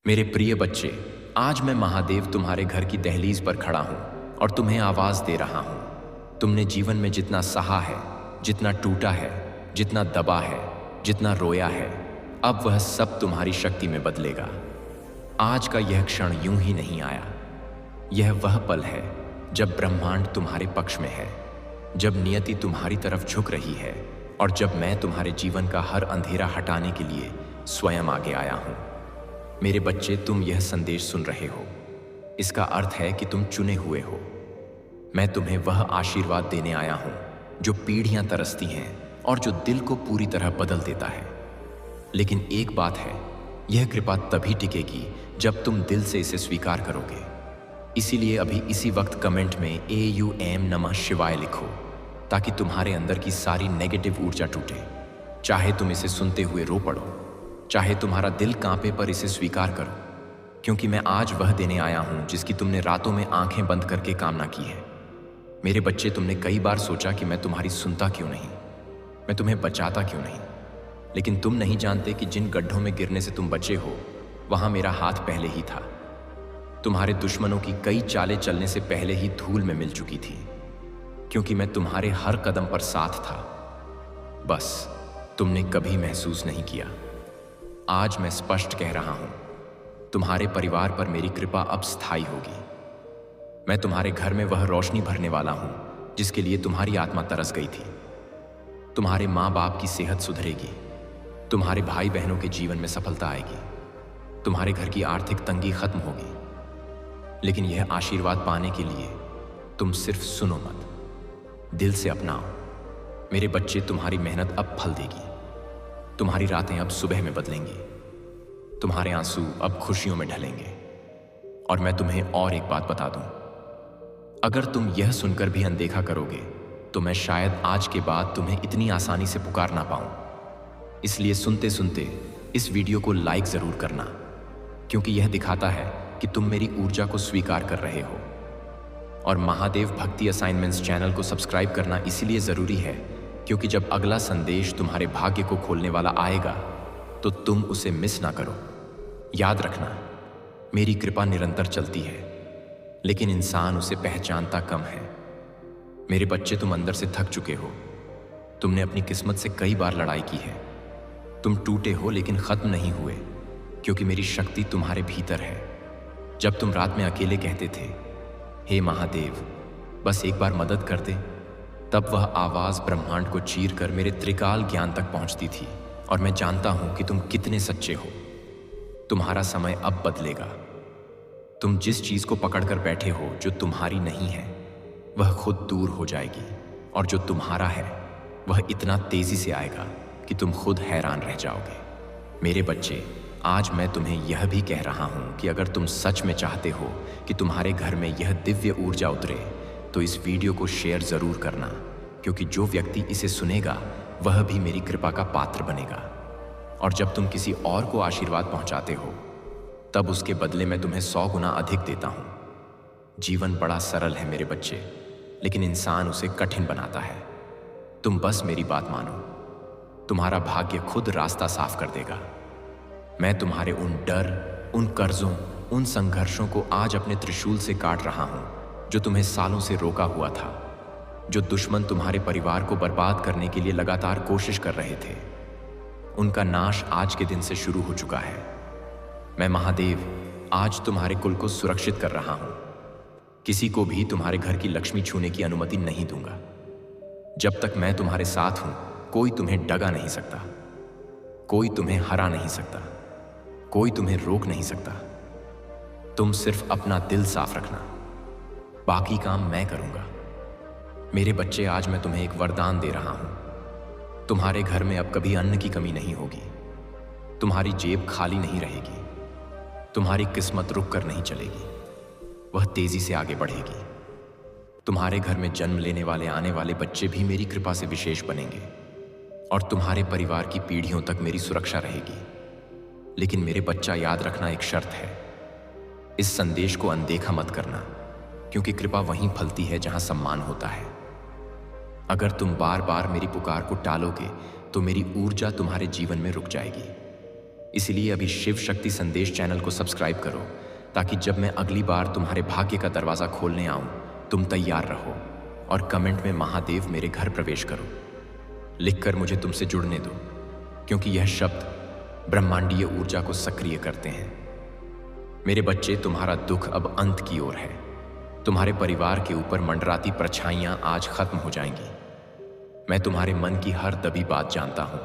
मेरे प्रिय बच्चे, आज मैं महादेव तुम्हारे घर की दहलीज पर खड़ा हूं और तुम्हें आवाज दे रहा हूं। तुमने जीवन में जितना सहा है, जितना टूटा है, जितना दबा है, जितना रोया है, अब वह सब तुम्हारी शक्ति में बदलेगा। आज का यह क्षण यूं ही नहीं आया। यह वह पल है जब ब्रह्मांड तुम्हारे पक्ष में है, जब नियति तुम्हारी तरफ झुक रही है और जब मैं तुम्हारे जीवन का हर अंधेरा हटाने के लिए स्वयं आगे आया हूं। मेरे बच्चे, तुम यह संदेश सुन रहे हो, इसका अर्थ है कि तुम चुने हुए हो। मैं तुम्हें वह आशीर्वाद देने आया हूं जो पीढ़ियां तरसती हैं और जो दिल को पूरी तरह बदल देता है। लेकिन एक बात है, यह कृपा तभी टिकेगी जब तुम दिल से इसे स्वीकार करोगे। इसीलिए अभी इसी वक्त कमेंट में AUM नमः शिवाय लिखो, ताकि तुम्हारे अंदर की सारी नेगेटिव ऊर्जा टूटे। चाहे तुम इसे सुनते हुए रो पड़ो, चाहे तुम्हारा दिल कांपे, पर इसे स्वीकार करो, क्योंकि मैं आज वह देने आया हूं जिसकी तुमने रातों में आंखें बंद करके कामना की है। मेरे बच्चे, तुमने कई बार सोचा कि मैं तुम्हारी सुनता क्यों नहीं, मैं तुम्हें बचाता क्यों नहीं, लेकिन तुम नहीं जानते कि जिन गड्ढों में गिरने से तुम बचे हो, वहां मेरा हाथ पहले ही था। तुम्हारे दुश्मनों की कई चालें चलने से पहले ही धूल में मिल चुकी थी, क्योंकि मैं तुम्हारे हर कदम पर साथ था। बस तुमने कभी महसूस नहीं किया। आज मैं स्पष्ट कह रहा हूं, तुम्हारे परिवार पर मेरी कृपा अब स्थायी होगी। मैं तुम्हारे घर में वह रोशनी भरने वाला हूं जिसके लिए तुम्हारी आत्मा तरस गई थी। तुम्हारे माँ बाप की सेहत सुधरेगी, तुम्हारे भाई बहनों के जीवन में सफलता आएगी, तुम्हारे घर की आर्थिक तंगी खत्म होगी। लेकिन यह आशीर्वाद पाने के लिए तुम सिर्फ सुनो मत, दिल से अपनाओ। मेरे बच्चे, तुम्हारी मेहनत अब फल देगी। तुम्हारी रातें अब सुबह में बदलेंगी, तुम्हारे आंसू अब खुशियों में ढलेंगे। और मैं तुम्हें और एक बात बता दूं, अगर तुम यह सुनकर भी अनदेखा करोगे तो मैं शायद आज के बाद तुम्हें इतनी आसानी से पुकार ना पाऊं। इसलिए सुनते सुनते इस वीडियो को लाइक जरूर करना, क्योंकि यह दिखाता है कि तुम मेरी ऊर्जा को स्वीकार कर रहे हो। और महादेव भक्ति असाइनमेंट्स चैनल को सब्सक्राइब करना इसलिए जरूरी है क्योंकि जब अगला संदेश तुम्हारे भाग्य को खोलने वाला आएगा तो तुम उसे मिस ना करो। याद रखना, मेरी कृपा निरंतर चलती है, लेकिन इंसान उसे पहचानता कम है। मेरे बच्चे, तुम अंदर से थक चुके हो। तुमने अपनी किस्मत से कई बार लड़ाई की है। तुम टूटे हो लेकिन खत्म नहीं हुए, क्योंकि मेरी शक्ति तुम्हारे भीतर है। जब तुम रात में अकेले कहते थे, हे महादेव बस एक बार मदद कर दे, तब वह आवाज ब्रह्मांड को चीर कर मेरे त्रिकाल ज्ञान तक पहुंचती थी। और मैं जानता हूं कि तुम कितने सच्चे हो। तुम्हारा समय अब बदलेगा। तुम जिस चीज को पकड़कर बैठे हो जो तुम्हारी नहीं है, वह खुद दूर हो जाएगी, और जो तुम्हारा है वह इतना तेजी से आएगा कि तुम खुद हैरान रह जाओगे। मेरे बच्चे, आज मैं तुम्हें यह भी कह रहा हूं कि अगर तुम सच में चाहते हो कि तुम्हारे घर में यह दिव्य ऊर्जा उतरे, तो इस वीडियो को शेयर जरूर करना, क्योंकि जो व्यक्ति इसे सुनेगा वह भी मेरी कृपा का पात्र बनेगा। और जब तुम किसी और को आशीर्वाद पहुंचाते हो, तब उसके बदले में तुम्हें 100 गुना अधिक देता हूं। जीवन बड़ा सरल है मेरे बच्चे, लेकिन इंसान उसे कठिन बनाता है। तुम बस मेरी बात मानो, तुम्हारा भाग्य खुद रास्ता साफ कर देगा। मैं तुम्हारे उन डर, उन कर्जों, उन संघर्षों को आज अपने त्रिशूल से काट रहा हूं जो तुम्हें सालों से रोका हुआ था। जो दुश्मन तुम्हारे परिवार को बर्बाद करने के लिए लगातार कोशिश कर रहे थे, उनका नाश आज के दिन से शुरू हो चुका है। मैं महादेव आज तुम्हारे कुल को सुरक्षित कर रहा हूं। किसी को भी तुम्हारे घर की लक्ष्मी छूने की अनुमति नहीं दूंगा। जब तक मैं तुम्हारे साथ हूं, कोई तुम्हें डगा नहीं सकता, कोई तुम्हें हरा नहीं सकता, कोई तुम्हें रोक नहीं सकता। तुम सिर्फ अपना दिल साफ रखना, बाकी काम मैं करूंगा। मेरे बच्चे, आज मैं तुम्हें एक वरदान दे रहा हूं। तुम्हारे घर में अब कभी अन्न की कमी नहीं होगी, तुम्हारी जेब खाली नहीं रहेगी, तुम्हारी किस्मत रुक कर नहीं चलेगी, वह तेजी से आगे बढ़ेगी। तुम्हारे घर में जन्म लेने वाले आने वाले बच्चे भी मेरी कृपा से विशेष बनेंगे, और तुम्हारे परिवार की पीढ़ियों तक मेरी सुरक्षा रहेगी। लेकिन मेरे बच्चा, याद रखना, एक शर्त है। इस संदेश को अनदेखा मत करना, क्योंकि कृपा वहीं फलती है जहां सम्मान होता है। अगर तुम बार बार मेरी पुकार को टालोगे तो मेरी ऊर्जा तुम्हारे जीवन में रुक जाएगी। इसलिए अभी शिव शक्ति संदेश चैनल को सब्सक्राइब करो, ताकि जब मैं अगली बार तुम्हारे भाग्य का दरवाज़ा खोलने आऊं, तुम तैयार रहो। और कमेंट में महादेव मेरे घर प्रवेश करो लिखकर मुझे तुमसे जुड़ने दो, क्योंकि यह शब्द ब्रह्मांडीय ऊर्जा को सक्रिय करते हैं। मेरे बच्चे, तुम्हारा दुख अब अंत की ओर है। तुम्हारे परिवार के ऊपर मंडराती परछाइयां आज खत्म हो जाएंगी। मैं तुम्हारे मन की हर दबी बात जानता हूं।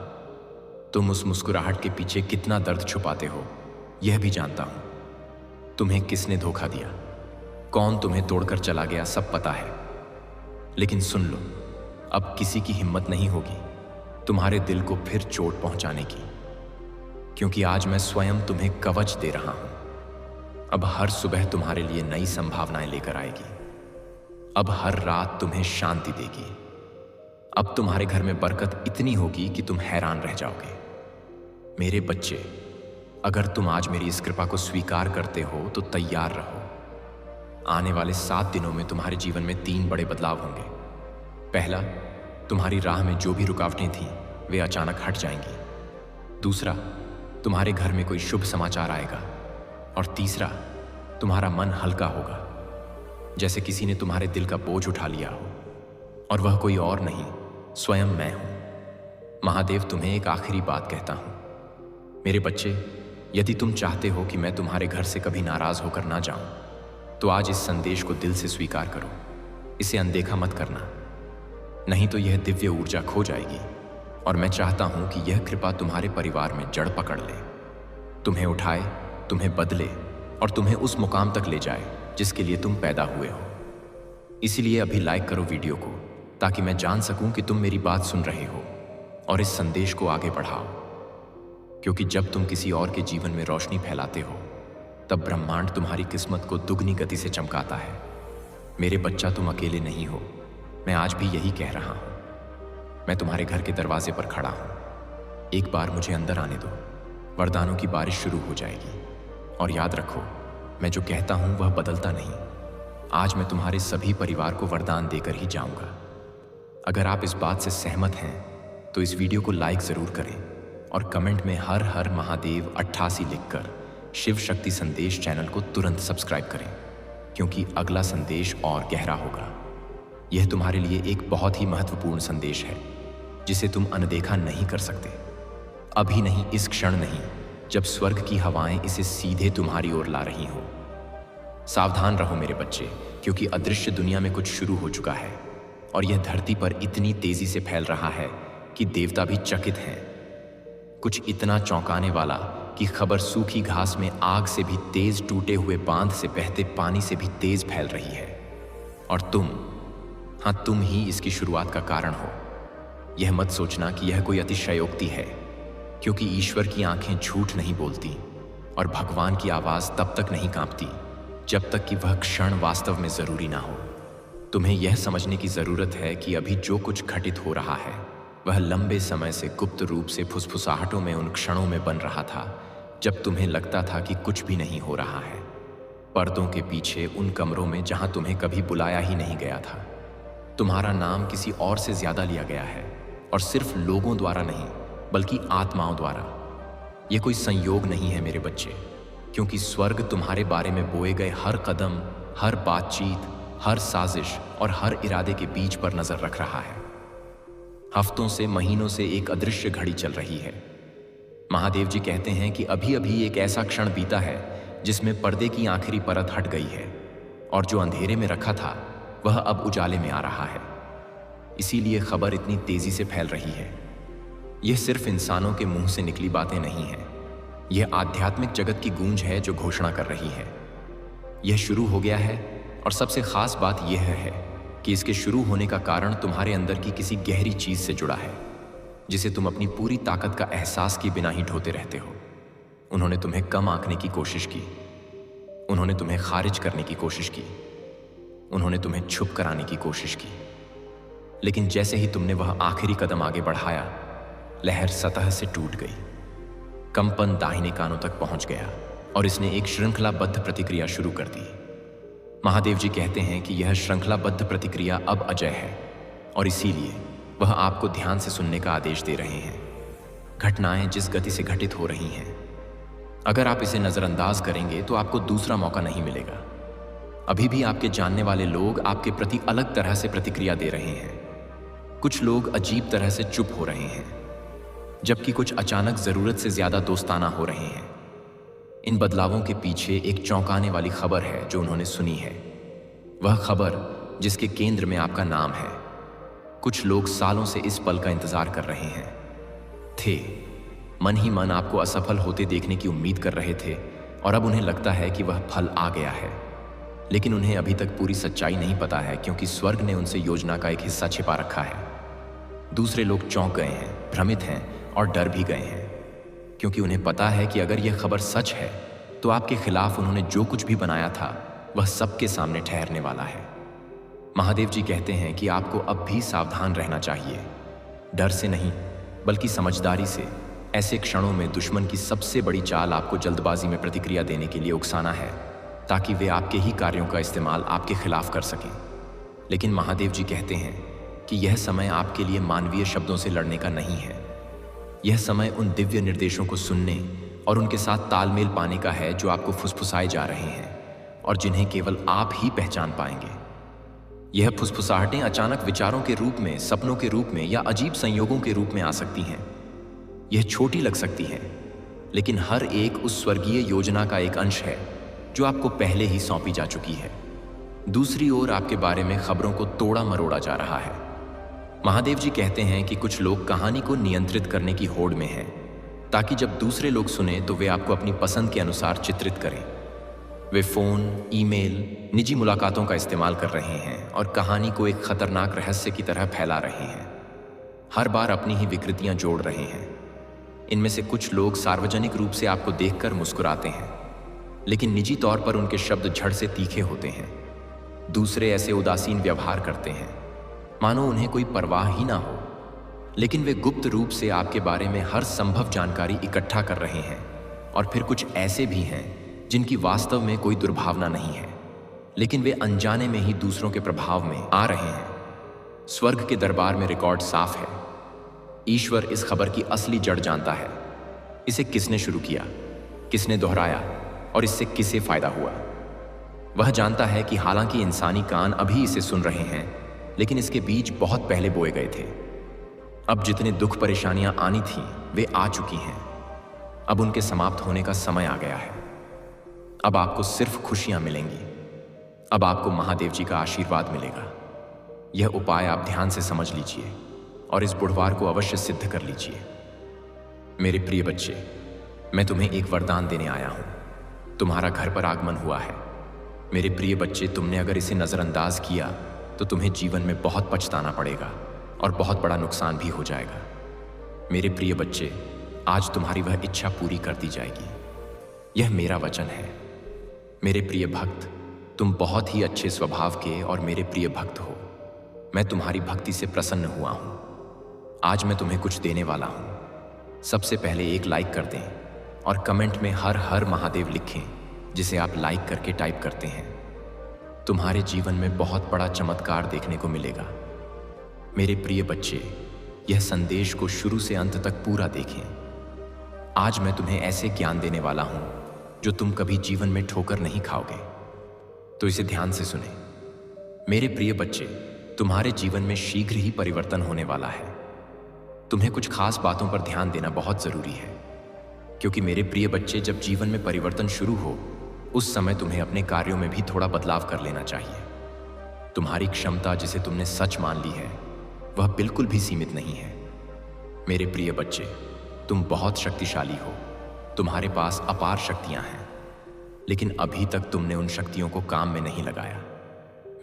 तुम उस मुस्कुराहट के पीछे कितना दर्द छुपाते हो, यह भी जानता हूं। तुम्हें किसने धोखा दिया, कौन तुम्हें तोड़कर चला गया, सब पता है। लेकिन सुन लो, अब किसी की हिम्मत नहीं होगी तुम्हारे दिल को फिर चोट पहुंचाने की, क्योंकि आज मैं स्वयं तुम्हें कवच दे रहा हूं। अब हर सुबह तुम्हारे लिए नई संभावनाएं लेकर आएगी। अब हर रात तुम्हें शांति देगी। अब तुम्हारे घर में बरकत इतनी होगी कि तुम हैरान रह जाओगे। मेरे बच्चे, अगर तुम आज मेरी इस कृपा को स्वीकार करते हो तो तैयार रहो। आने वाले 7 दिनों में तुम्हारे जीवन में 3 बड़े बदलाव होंगे। पहला, तुम्हारी राह में जो भी रुकावटें थीं वे अचानक हट जाएंगी। दूसरा, तुम्हारे घर में कोई शुभ समाचार आएगा। और तीसरा, तुम्हारा मन हल्का होगा, जैसे किसी ने तुम्हारे दिल का बोझ उठा लिया हो। और वह कोई और नहीं, स्वयं मैं हूं। महादेव तुम्हें एक आखिरी बात कहता हूं। मेरे बच्चे, यदि तुम चाहते हो कि मैं तुम्हारे घर से कभी नाराज होकर ना जाऊं, तो आज इस संदेश को दिल से स्वीकार करो। इसे अनदेखा मत करना, नहीं तो यह दिव्य ऊर्जा खो जाएगी। और मैं चाहता हूं कि यह कृपा तुम्हारे परिवार में जड़ पकड़ ले, तुम्हें उठाए, तुम्हें बदले और तुम्हें उस मुकाम तक ले जाए जिसके लिए तुम पैदा हुए हो। इसलिए अभी लाइक करो वीडियो को, ताकि मैं जान सकूं कि तुम मेरी बात सुन रहे हो और इस संदेश को आगे बढ़ाओ। क्योंकि जब तुम किसी और के जीवन में रोशनी फैलाते हो, तब ब्रह्मांड तुम्हारी किस्मत को दुगनी गति से चमकाता है। मेरे बच्चा, तुम अकेले नहीं हो। मैं आज भी यही कह रहा हूं। मैं तुम्हारे घर के दरवाजे पर खड़ा हूं। एक बार मुझे अंदर आने दो, वरदानों की बारिश शुरू हो जाएगी। और याद रखो, मैं जो कहता हूं वह बदलता नहीं। आज मैं तुम्हारे सभी परिवार को वरदान देकर ही जाऊंगा। अगर आप इस बात से सहमत हैं तो इस वीडियो को लाइक जरूर करें और कमेंट में हर हर महादेव 88 लिखकर शिव शक्ति संदेश चैनल को तुरंत सब्सक्राइब करें, क्योंकि अगला संदेश और गहरा होगा। यह तुम्हारे लिए एक बहुत ही महत्वपूर्ण संदेश है, जिसे तुम अनदेखा नहीं कर सकते। अभी नहीं, इस क्षण नहीं, जब स्वर्ग की हवाएं इसे सीधे तुम्हारी ओर ला रही हो। सावधान रहो मेरे बच्चे, क्योंकि अदृश्य दुनिया में कुछ शुरू हो चुका है और यह धरती पर इतनी तेजी से फैल रहा है कि देवता भी चकित हैं। कुछ इतना चौंकाने वाला कि खबर सूखी घास में आग से भी तेज, टूटे हुए बांध से बहते पानी से भी तेज फैल रही है। और तुम, हाँ, तुम ही इसकी शुरुआत का कारण हो। यह मत सोचना कि यह कोई अतिशयोक्ति है, क्योंकि ईश्वर की आंखें झूठ नहीं बोलती और भगवान की आवाज तब तक नहीं कांपती जब तक कि वह क्षण वास्तव में जरूरी ना हो। तुम्हें यह समझने की जरूरत है कि अभी जो कुछ घटित हो रहा है वह लंबे समय से गुप्त रूप से फुसफुसाहटों में उन क्षणों में बन रहा था जब तुम्हें लगता था कि कुछ भी नहीं हो रहा है। पर्दों के पीछे, उन कमरों में जहां तुम्हें कभी बुलाया ही नहीं गया था, तुम्हारा नाम किसी और से ज्यादा लिया गया है। और सिर्फ लोगों द्वारा नहीं, बल्कि आत्माओं द्वारा। यह कोई संयोग नहीं है मेरे बच्चे, क्योंकि स्वर्ग तुम्हारे बारे में बोए गए हर कदम, हर बातचीत, हर साजिश और हर इरादे के बीच पर नजर रख रहा है। हफ्तों से, महीनों से एक अदृश्य घड़ी चल रही है। महादेव जी कहते हैं कि अभी अभी एक ऐसा क्षण बीता है जिसमें पर्दे की आखिरी परत हट गई है और जो अंधेरे में रखा था वह अब उजाले में आ रहा है। इसीलिए खबर इतनी तेजी से फैल रही है। यह सिर्फ इंसानों के मुंह से निकली बातें नहीं हैं। यह आध्यात्मिक जगत की गूंज है जो घोषणा कर रही है। यह शुरू हो गया है, और सबसे खास बात यह है कि इसके शुरू होने का कारण तुम्हारे अंदर की किसी गहरी चीज से जुड़ा है, जिसे तुम अपनी पूरी ताकत का एहसास किए बिना ही ढोते रहते हो। उन्होंने तुम्हें कम आंकने की कोशिश की, उन्होंने तुम्हें खारिज करने की कोशिश की, उन्होंने तुम्हें छुप कराने की कोशिश की। लेकिन जैसे ही तुमने वह आखिरी कदम आगे बढ़ाया, लहर सतह से टूट गई। कंपन दाहिने कानों तक पहुंच गया और इसने एक श्रृंखलाबद्ध प्रतिक्रिया शुरू कर दी। महादेव जी कहते हैं कि यह श्रृंखलाबद्ध प्रतिक्रिया अब अजय है और इसीलिए वह आपको ध्यान से सुनने का आदेश दे रहे हैं। घटनाएं जिस गति से घटित हो रही हैं अगर आप इसे नज़रअंदाज करेंगे तो आपको दूसरा मौका नहीं मिलेगा। अभी भी आपके जानने वाले लोग आपके प्रति अलग तरह से प्रतिक्रिया दे रहे हैं। कुछ लोग अजीब तरह से चुप हो रहे हैं, जबकि कुछ अचानक ज़रूरत से ज़्यादा दोस्ताना हो रहे हैं। इन बदलावों के पीछे एक चौंकाने वाली खबर है जो उन्होंने सुनी है, वह खबर जिसके केंद्र में आपका नाम है। कुछ लोग सालों से इस पल का इंतजार कर रहे हैं, थे मन ही मन आपको असफल होते देखने की उम्मीद कर रहे थे, और अब उन्हें लगता है कि वह फल आ गया है। लेकिन उन्हें अभी तक पूरी सच्चाई नहीं पता है, क्योंकि स्वर्ग ने उनसे योजना का एक हिस्सा छिपा रखा है। दूसरे लोग चौंक गए हैं, भ्रमित हैं और डर भी गए हैं, क्योंकि उन्हें पता है कि अगर यह खबर सच है तो आपके खिलाफ उन्होंने जो कुछ भी बनाया था वह सबके सामने ठहरने वाला है। महादेव जी कहते हैं कि आपको अब भी सावधान रहना चाहिए, डर से नहीं बल्कि समझदारी से। ऐसे क्षणों में दुश्मन की सबसे बड़ी चाल आपको जल्दबाजी में प्रतिक्रिया देने के लिए उकसाना है, ताकि वे आपके ही कार्यों का इस्तेमाल आपके खिलाफ कर सकें। लेकिन महादेव जी कहते हैं कि यह समय आपके लिए मानवीय शब्दों से लड़ने का नहीं है। यह समय उन दिव्य निर्देशों को सुनने और उनके साथ तालमेल पाने का है जो आपको फुसफुसाए जा रहे हैं और जिन्हें केवल आप ही पहचान पाएंगे। यह फुसफुसाहटें अचानक विचारों के रूप में, सपनों के रूप में या अजीब संयोगों के रूप में आ सकती हैं। यह छोटी लग सकती है, लेकिन हर एक उस स्वर्गीय योजना का एक अंश है जो आपको पहले ही सौंपी जा चुकी है। दूसरी ओर आपके बारे में खबरों को तोड़ा मरोड़ा जा रहा है। महादेव जी कहते हैं कि कुछ लोग कहानी को नियंत्रित करने की होड़ में हैं, ताकि जब दूसरे लोग सुने तो वे आपको अपनी पसंद के अनुसार चित्रित करें। वे फोन, ईमेल, निजी मुलाकातों का इस्तेमाल कर रहे हैं और कहानी को एक खतरनाक रहस्य की तरह फैला रहे हैं। हर बार अपनी ही विकृतियां जोड़ रहे हैं। इनमें से कुछ लोग सार्वजनिक रूप से आपको देखकर मुस्कुराते हैं, लेकिन निजी तौर पर उनके शब्द झड़ से तीखे होते हैं। दूसरे ऐसे उदासीन व्यवहार करते हैं मानो उन्हें कोई परवाह ही ना हो, लेकिन वे गुप्त रूप से आपके बारे में हर संभव जानकारी इकट्ठा कर रहे हैं। और फिर कुछ ऐसे भी हैं जिनकी वास्तव में कोई दुर्भावना नहीं है, लेकिन वे अनजाने में ही दूसरों के प्रभाव में आ रहे हैं। स्वर्ग के दरबार में रिकॉर्ड साफ है। ईश्वर इस खबर की असली जड़ जानता है। इसे किसने शुरू किया, किसने दोहराया और इससे किसे फायदा हुआ। वह जानता है कि हालांकि इंसानी कान अभी इसे सुन रहे हैं, लेकिन इसके बीज बहुत पहले बोए गए थे। अब जितने दुख परेशानियां आनी थीं वे आ चुकी हैं। अब उनके समाप्त होने का समय आ गया है। अब आपको सिर्फ खुशियां मिलेंगी। अब आपको महादेव जी का आशीर्वाद मिलेगा। यह उपाय आप ध्यान से समझ लीजिए और इस बुधवार को अवश्य सिद्ध कर लीजिए। मेरे प्रिय बच्चे, मैं तुम्हें एक वरदान देने आया हूं। तुम्हारा घर पर आगमन हुआ है। मेरे प्रिय बच्चे, तुमने अगर इसे नजरअंदाज किया तो तुम्हें जीवन में बहुत पछताना पड़ेगा और बहुत बड़ा नुकसान भी हो जाएगा। मेरे प्रिय बच्चे, आज तुम्हारी वह इच्छा पूरी कर दी जाएगी। यह मेरा वचन है। मेरे प्रिय भक्त, तुम बहुत ही अच्छे स्वभाव के और मेरे प्रिय भक्त हो। मैं तुम्हारी भक्ति से प्रसन्न हुआ हूं। आज मैं तुम्हें कुछ देने वाला हूं। सबसे पहले एक लाइक कर दें और कमेंट में हर हर महादेव लिखें, जिसे आप लाइक करके टाइप करते हैं। तुम्हारे जीवन में बहुत बड़ा चमत्कार देखने को मिलेगा। मेरे प्रिय बच्चे, यह संदेश को शुरू से अंत तक पूरा देखें। आज मैं तुम्हें ऐसे ज्ञान देने वाला हूं जो तुम कभी जीवन में ठोकर नहीं खाओगे। तो इसे ध्यान से सुने। मेरे प्रिय बच्चे, तुम्हारे जीवन में शीघ्र ही परिवर्तन होने वाला है। तुम्हें कुछ खास बातों पर ध्यान देना बहुत जरूरी है, क्योंकि मेरे प्रिय बच्चे, जब जीवन में परिवर्तन शुरू हो उस समय तुम्हें अपने कार्यों में भी थोड़ा बदलाव कर लेना चाहिए। तुम्हारी क्षमता जिसे तुमने सच मान ली है वह बिल्कुल भी सीमित नहीं है। मेरे प्रिय बच्चे, तुम बहुत शक्तिशाली हो। तुम्हारे पास अपार शक्तियां हैं, लेकिन अभी तक तुमने उन शक्तियों को काम में नहीं लगाया।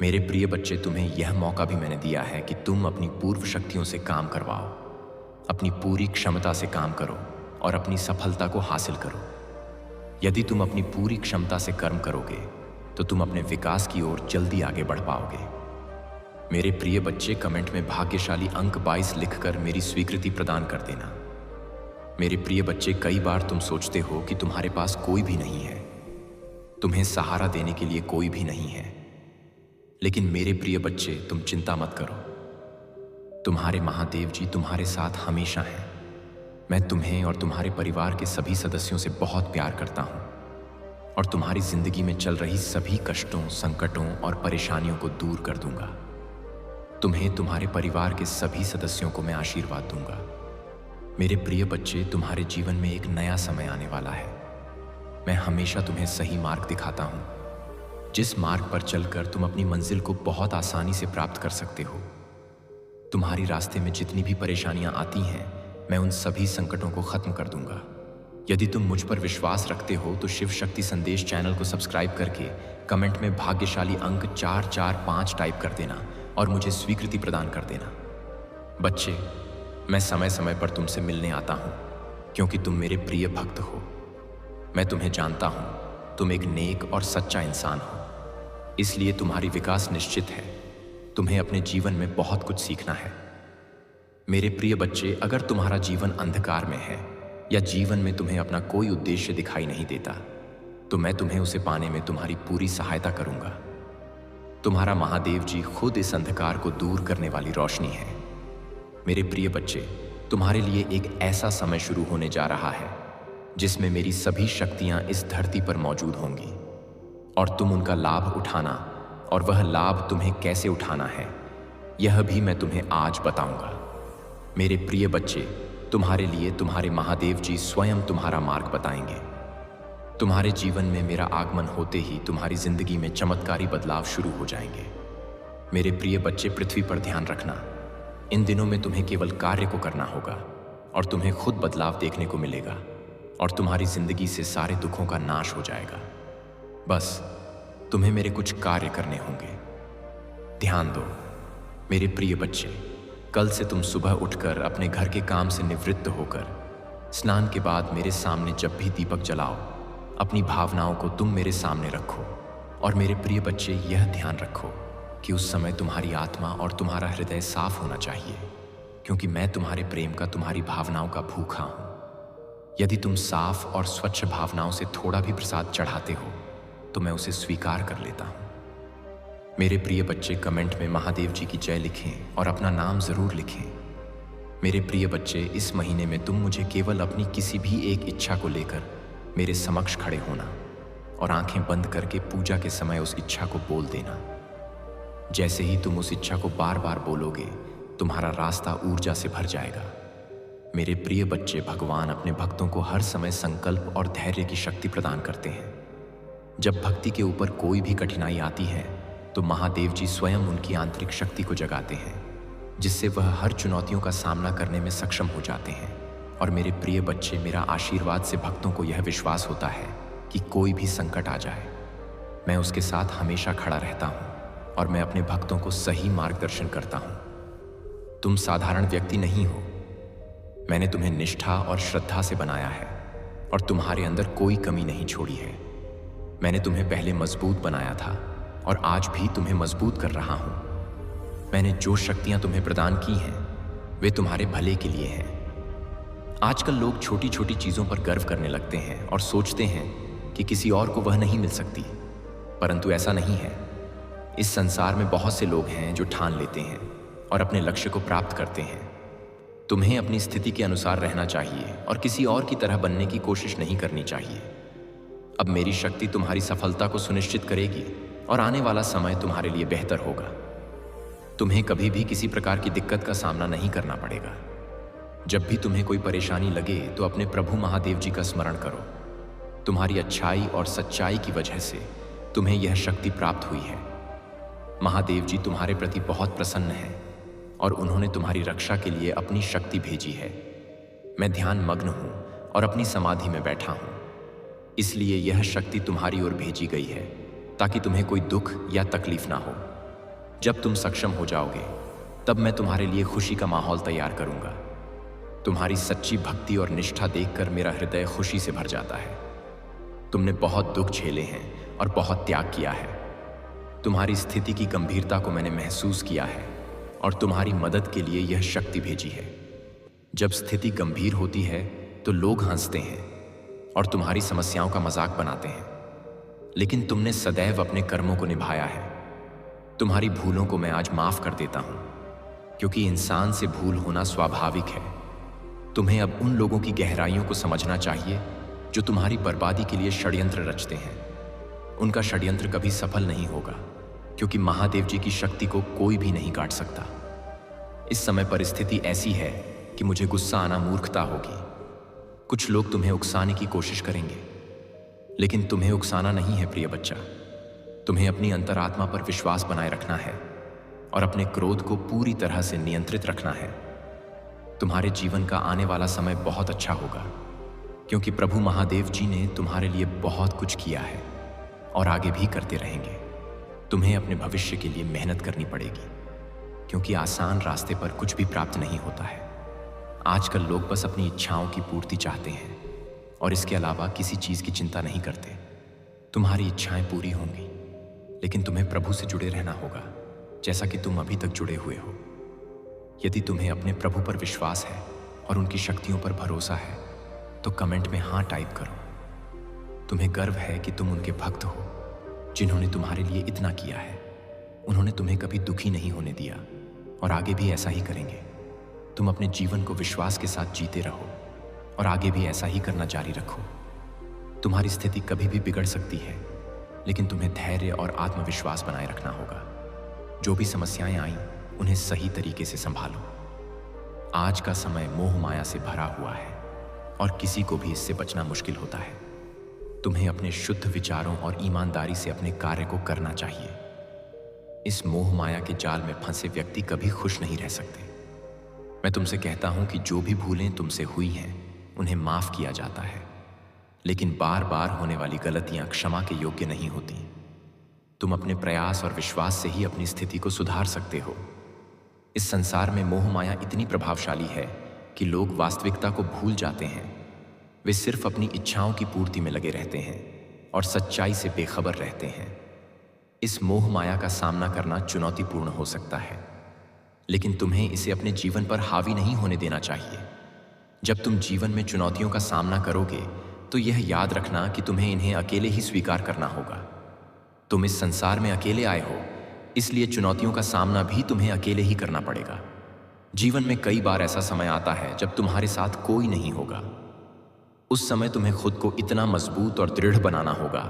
मेरे प्रिय बच्चे, तुम्हें यह मौका भी मैंने दिया है कि तुम अपनी पूर्व शक्तियों से काम करवाओ। अपनी पूरी क्षमता से काम करो और अपनी सफलता को हासिल करो। यदि तुम अपनी पूरी क्षमता से कर्म करोगे तो तुम अपने विकास की ओर जल्दी आगे बढ़ पाओगे। मेरे प्रिय बच्चे, कमेंट में भाग्यशाली अंक 22 लिखकर मेरी स्वीकृति प्रदान कर देना। मेरे प्रिय बच्चे, कई बार तुम सोचते हो कि तुम्हारे पास कोई भी नहीं है, तुम्हें सहारा देने के लिए कोई भी नहीं है। लेकिन मेरे प्रिय बच्चे, तुम चिंता मत करो। तुम्हारे महादेव जी तुम्हारे साथ हमेशा हैं। मैं तुम्हें और तुम्हारे परिवार के सभी सदस्यों से बहुत प्यार करता हूँ और तुम्हारी जिंदगी में चल रही सभी कष्टों, संकटों और परेशानियों को दूर कर दूंगा। तुम्हें, तुम्हारे परिवार के सभी सदस्यों को मैं आशीर्वाद दूंगा। मेरे प्रिय बच्चे, तुम्हारे जीवन में एक नया समय आने वाला है। मैं हमेशा तुम्हें सही मार्ग दिखाता हूँ, जिस मार्ग पर चलकर तुम अपनी मंजिल को बहुत आसानी से प्राप्त कर सकते हो। तुम्हारी रास्ते में जितनी भी परेशानियां आती हैं, मैं उन सभी संकटों को खत्म कर दूंगा। यदि तुम मुझ पर विश्वास रखते हो तो शिव शक्ति संदेश चैनल को सब्सक्राइब करके कमेंट में भाग्यशाली अंक 445 टाइप कर देना और मुझे स्वीकृति प्रदान कर देना। बच्चे, मैं समय समय पर तुमसे मिलने आता हूँ क्योंकि तुम मेरे प्रिय भक्त हो। मैं तुम्हें जानता हूँ, तुम एक नेक और सच्चा इंसान हो, इसलिए तुम्हारी विकास निश्चित है। तुम्हें अपने जीवन में बहुत कुछ सीखना है। मेरे प्रिय बच्चे, अगर तुम्हारा जीवन अंधकार में है या जीवन में तुम्हें अपना कोई उद्देश्य दिखाई नहीं देता, तो मैं तुम्हें उसे पाने में तुम्हारी पूरी सहायता करूंगा। तुम्हारा महादेव जी खुद इस अंधकार को दूर करने वाली रोशनी है। मेरे प्रिय बच्चे, तुम्हारे लिए एक ऐसा समय शुरू होने जा रहा है जिसमें मेरी सभी शक्तियां इस धरती पर मौजूद होंगी और तुम उनका लाभ उठाना और वह लाभ तुम्हें कैसे उठाना है, यह भी मैं तुम्हें आज बताऊंगा। मेरे प्रिय बच्चे, तुम्हारे लिए तुम्हारे महादेव जी स्वयं तुम्हारा मार्ग बताएंगे। तुम्हारे जीवन में मेरा आगमन होते ही तुम्हारी जिंदगी में चमत्कारी बदलाव शुरू हो जाएंगे। मेरे प्रिय बच्चे, पृथ्वी पर ध्यान रखना। इन दिनों में तुम्हें केवल कार्य को करना होगा और तुम्हें खुद बदलाव देखने को मिलेगा और तुम्हारी जिंदगी से सारे दुखों का नाश हो जाएगा। बस तुम्हें मेरे कुछ कार्य करने होंगे। ध्यान दो मेरे प्रिय बच्चे, कल से तुम सुबह उठकर अपने घर के काम से निवृत्त होकर स्नान के बाद मेरे सामने जब भी दीपक जलाओ, अपनी भावनाओं को तुम मेरे सामने रखो। और मेरे प्रिय बच्चे, यह ध्यान रखो कि उस समय तुम्हारी आत्मा और तुम्हारा हृदय साफ होना चाहिए, क्योंकि मैं तुम्हारे प्रेम का, तुम्हारी भावनाओं का भूखा हूँ। यदि तुम साफ और स्वच्छ भावनाओं से थोड़ा भी प्रसाद चढ़ाते हो तो मैं उसे स्वीकार कर लेता हूँ। मेरे प्रिय बच्चे, कमेंट में महादेव जी की जय लिखें और अपना नाम जरूर लिखें। मेरे प्रिय बच्चे, इस महीने में तुम मुझे केवल अपनी किसी भी एक इच्छा को लेकर मेरे समक्ष खड़े होना और आंखें बंद करके पूजा के समय उस इच्छा को बोल देना। जैसे ही तुम उस इच्छा को बार बार बोलोगे, तुम्हारा रास्ता ऊर्जा से भर जाएगा। मेरे प्रिय बच्चे, भगवान अपने भक्तों को हर समय संकल्प और धैर्य की शक्ति प्रदान करते हैं। जब भक्ति के ऊपर कोई भी कठिनाई आती है तो महादेव जी स्वयं उनकी आंतरिक शक्ति को जगाते हैं, जिससे वह हर चुनौतियों का सामना करने में सक्षम हो जाते हैं। और मेरे प्रिय बच्चे, मेरा आशीर्वाद से भक्तों को यह विश्वास होता है कि कोई भी संकट आ जाए, मैं उसके साथ हमेशा खड़ा रहता हूँ और मैं अपने भक्तों को सही मार्गदर्शन करता हूँ। तुम साधारण व्यक्ति नहीं हो। मैंने तुम्हें निष्ठा और श्रद्धा से बनाया है और तुम्हारे अंदर कोई कमी नहीं छोड़ी है। मैंने तुम्हें पहले मजबूत बनाया था और आज भी तुम्हें मजबूत कर रहा हूं। मैंने जो शक्तियां तुम्हें प्रदान की हैं, वे तुम्हारे भले के लिए हैं। आजकल लोग छोटी छोटी चीजों पर गर्व करने लगते हैं और सोचते हैं कि किसी और को वह नहीं मिल सकती, परंतु ऐसा नहीं है। इस संसार में बहुत से लोग हैं जो ठान लेते हैं और अपने लक्ष्य को प्राप्त करते हैं। तुम्हें अपनी स्थिति के अनुसार रहना चाहिए और किसी और की तरह बनने की कोशिश नहीं करनी चाहिए। अब मेरी शक्ति तुम्हारी सफलता को सुनिश्चित करेगी और आने वाला समय तुम्हारे लिए बेहतर होगा। तुम्हें कभी भी किसी प्रकार की दिक्कत का सामना नहीं करना पड़ेगा। जब भी तुम्हें कोई परेशानी लगे तो अपने प्रभु महादेव जी का स्मरण करो। तुम्हारी अच्छाई और सच्चाई की वजह से तुम्हें यह शक्ति प्राप्त हुई है। महादेव जी तुम्हारे प्रति बहुत प्रसन्न हैं और उन्होंने तुम्हारी रक्षा के लिए अपनी शक्ति भेजी है। मैं ध्यान मग्न हूं और अपनी समाधि में बैठा हूं, इसलिए यह शक्ति तुम्हारी ओर भेजी गई है ताकि तुम्हें कोई दुख या तकलीफ ना हो। जब तुम सक्षम हो जाओगे तब मैं तुम्हारे लिए खुशी का माहौल तैयार करूंगा। तुम्हारी सच्ची भक्ति और निष्ठा देखकर मेरा हृदय खुशी से भर जाता है। तुमने बहुत दुख झेले हैं और बहुत त्याग किया है। तुम्हारी स्थिति की गंभीरता को मैंने महसूस किया है और तुम्हारी मदद के लिए यह शक्ति भेजी है। जब स्थिति गंभीर होती है तो लोग हंसते हैं और तुम्हारी समस्याओं का मजाक बनाते हैं, लेकिन तुमने सदैव अपने कर्मों को निभाया है। तुम्हारी भूलों को मैं आज माफ कर देता हूं, क्योंकि इंसान से भूल होना स्वाभाविक है। तुम्हें अब उन लोगों की गहराइयों को समझना चाहिए जो तुम्हारी बर्बादी के लिए षड्यंत्र रचते हैं। उनका षड्यंत्र कभी सफल नहीं होगा, क्योंकि महादेव जी की शक्ति को कोई भी नहीं काट सकता। इस समय परिस्थिति ऐसी है कि मुझे गुस्सा आना मूर्खता होगी। कुछ लोग तुम्हें उकसाने की कोशिश करेंगे, लेकिन तुम्हें उकसाना नहीं है प्रिय बच्चा। तुम्हें अपनी अंतरात्मा पर विश्वास बनाए रखना है और अपने क्रोध को पूरी तरह से नियंत्रित रखना है। तुम्हारे जीवन का आने वाला समय बहुत अच्छा होगा, क्योंकि प्रभु महादेव जी ने तुम्हारे लिए बहुत कुछ किया है और आगे भी करते रहेंगे। तुम्हें अपने भविष्य के लिए मेहनत करनी पड़ेगी, क्योंकि आसान रास्ते पर कुछ भी प्राप्त नहीं होता है। आजकल लोग बस अपनी इच्छाओं की पूर्ति चाहते हैं और इसके अलावा किसी चीज़ की चिंता नहीं करते। तुम्हारी इच्छाएं पूरी होंगी, लेकिन तुम्हें प्रभु से जुड़े रहना होगा, जैसा कि तुम अभी तक जुड़े हुए हो। यदि तुम्हें अपने प्रभु पर विश्वास है और उनकी शक्तियों पर भरोसा है, तो कमेंट में हाँ टाइप करो। तुम्हें गर्व है कि तुम उनके भक्त हो, जिन्होंने तुम्हारे लिए इतना किया है। उन्होंने तुम्हें कभी दुखी नहीं होने दिया और आगे भी ऐसा ही करेंगे। तुम अपने जीवन को विश्वास के साथ जीते रहो और आगे भी ऐसा ही करना जारी रखो। तुम्हारी स्थिति कभी भी बिगड़ सकती है, लेकिन तुम्हें धैर्य और आत्मविश्वास बनाए रखना होगा। जो भी समस्याएं आईं, उन्हें सही तरीके से संभालो। आज का समय मोह माया से भरा हुआ है और किसी को भी इससे बचना मुश्किल होता है। तुम्हें अपने शुद्ध विचारों और ईमानदारी से अपने कार्य को करना चाहिए। इस मोह माया के जाल में फंसे व्यक्ति कभी खुश नहीं रह सकते। मैं तुमसे कहता हूं कि जो भी भूलें तुमसे हुई हैं, उन्हें माफ किया जाता है, लेकिन बार बार होने वाली गलतियां क्षमा के योग्य नहीं होती। तुम अपने प्रयास और विश्वास से ही अपनी स्थिति को सुधार सकते हो। इस संसार में मोह माया इतनी प्रभावशाली है कि लोग वास्तविकता को भूल जाते हैं। वे सिर्फ अपनी इच्छाओं की पूर्ति में लगे रहते हैं और सच्चाई से बेखबर रहते हैं। इस मोह माया का सामना करना चुनौतीपूर्ण हो सकता है, लेकिन तुम्हें इसे अपने जीवन पर हावी नहीं होने देना चाहिए। जब तुम जीवन में चुनौतियों का सामना करोगे, तो यह याद रखना कि तुम्हें इन्हें अकेले ही स्वीकार करना होगा। तुम इस संसार में अकेले आए हो, इसलिए चुनौतियों का सामना भी तुम्हें अकेले ही करना पड़ेगा। जीवन में कई बार ऐसा समय आता है जब तुम्हारे साथ कोई नहीं होगा। उस समय तुम्हें खुद को इतना मजबूत और दृढ़ बनाना होगा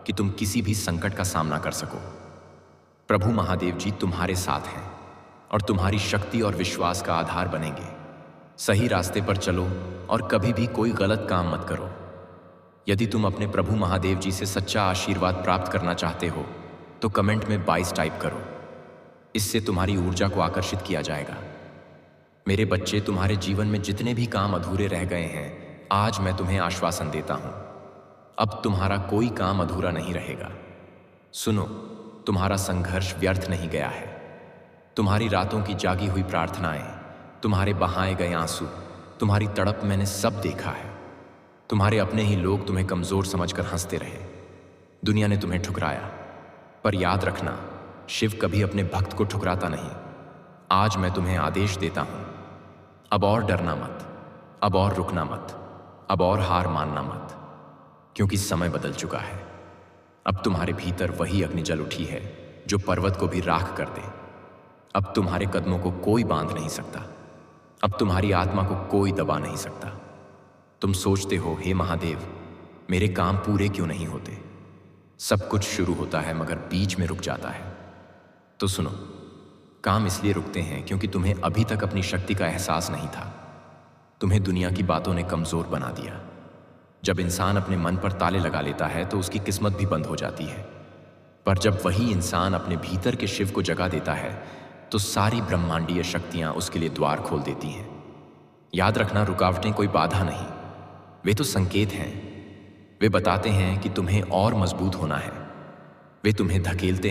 कि तुम किसी भी संकट का सामना कर सको। प्रभु महादेव जी तुम्हारे साथ हैं और तुम्हारी शक्ति और विश्वास का आधार बनेंगे। सही रास्ते पर चलो और कभी भी कोई गलत काम मत करो। यदि तुम अपने प्रभु महादेव जी से सच्चा आशीर्वाद प्राप्त करना चाहते हो, तो कमेंट में 22 टाइप करो। इससे तुम्हारी ऊर्जा को आकर्षित किया जाएगा। मेरे बच्चे, तुम्हारे जीवन में जितने भी काम अधूरे रह गए हैं, आज मैं तुम्हें आश्वासन देता हूं, अब तुम्हारा कोई काम अधूरा नहीं रहेगा। सुनो, तुम्हारा संघर्ष व्यर्थ नहीं गया है। तुम्हारी रातों की जागी हुई प्रार्थनाएं, तुम्हारे बहाए गए आंसू, तुम्हारी तड़प मैंने सब देखा है। तुम्हारे अपने ही लोग तुम्हें कमजोर समझकर हंसते रहे। दुनिया ने तुम्हें ठुकराया, पर याद रखना, शिव कभी अपने भक्त को ठुकराता नहीं। आज मैं तुम्हें आदेश देता हूं, अब और डरना मत, अब और रुकना मत, अब और हार मानना मत, क्योंकि समय बदल चुका है। अब तुम्हारे भीतर वही अग्नि जल उठी है जो पर्वत को भी राख कर दे। अब तुम्हारे कदमों को कोई बांध नहीं सकता। अब तुम्हारी आत्मा को कोई दबा नहीं सकता। तुम सोचते हो, हे महादेव, मेरे काम पूरे क्यों नहीं होते? सब कुछ शुरू होता है मगर बीच में रुक जाता है। तो सुनो, काम इसलिए रुकते हैं क्योंकि तुम्हें अभी तक अपनी शक्ति का एहसास नहीं था। तुम्हें दुनिया की बातों ने कमजोर बना दिया। जब इंसान अपने मन पर ताले लगा लेता है तो उसकी किस्मत भी बंद हो जाती है। पर जब वही इंसान अपने भीतर के शिव को जगा देता है, तो सारी ब्रह्मांडीय शक्तियां उसके लिए द्वार खोल देती हैं। याद रखना, रुकावटें कोई बाधा नहीं, वे तो संकेत हैं। वे बताते हैं कि तुम्हें और मजबूत होना है। वे तुम्हें धकेलते हैं